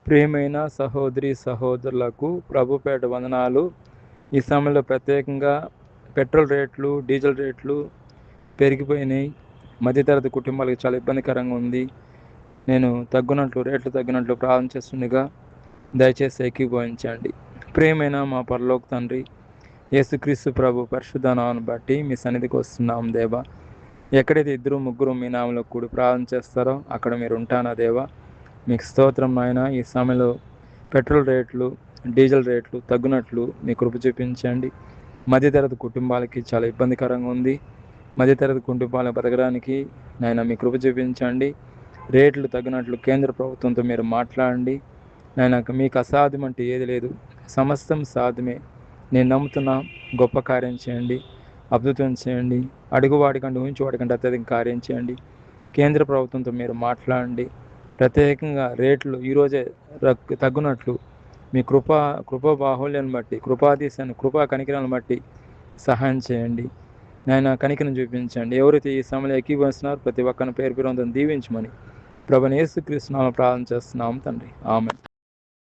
ప్రియమైన సహోదరి సహోదరులకు ప్రభుపేట వందనాలు. ఈ సమయంలో ప్రత్యేకంగా పెట్రోల్ రేట్లు, డీజిల్ రేట్లు పెరిగిపోయినాయి. మధ్యతరగతి కుటుంబాలకు చాలా ఇబ్బందికరంగా ఉంది. నేను రేట్లు తగ్గినట్లు ప్రార్థన చేస్తుండగా దయచేసి ఏకీభవించండి. ప్రియమైన మా పరలోక తండ్రి, యేసుక్రీస్తు ప్రభు పరిశుద్ధ నామమును బట్టి మీ సన్నిధికి వస్తున్నాం దేవా. ఎక్కడైతే 2-3 మీ నామంలో కూడి ప్రార్థన చేస్తారో అక్కడ మీరు ఉంటానా దేవా. మీకు స్తోత్రం నాయన. ఈ సమయంలో పెట్రోల్ రేట్లు, డీజిల్ రేట్లు తగ్గినట్లు మీ కృప చూపించండి. మధ్యతరగతి కుటుంబాలకి చాలా ఇబ్బందికరంగా ఉంది. మధ్యతరగతి కుటుంబాలను బతకడానికి నాయన మీ కృప చూపించండి. రేట్లు తగ్గినట్లు కేంద్ర ప్రభుత్వంతో మీరు మాట్లాడండి. నాయన మీకు అసాధ్యం అంటే ఏది లేదు, సమస్తం సాధ్యమే. నేను నమ్ముతున్నా. గొప్ప కార్యం చేయండి, అద్భుతం చేయండి. అడుగువాడికంటే ఊహించేవాడికంటే అత్యధిక కార్యం చేయండి. కేంద్ర ప్రభుత్వంతో మీరు మాట్లాడండి. ప్రత్యేకంగా రేట్లు ఈరోజే తగ్గునట్లు మీ కృపా బాహుళ్యాన్ని బట్టి, కృపా కనికరాలను బట్టి సహాయం చేయండి. నాయన కనికరం చూపించండి. ఎవరైతే ఈ సమయంలో ఏకీభవిస్తున్నారో ప్రతి ఒక్కరిని పేరు దీవించమని ప్రభువైన యేసుక్రీస్తు నామములో ప్రార్థన చేస్తున్నాము తండ్రి. ఆమేన్.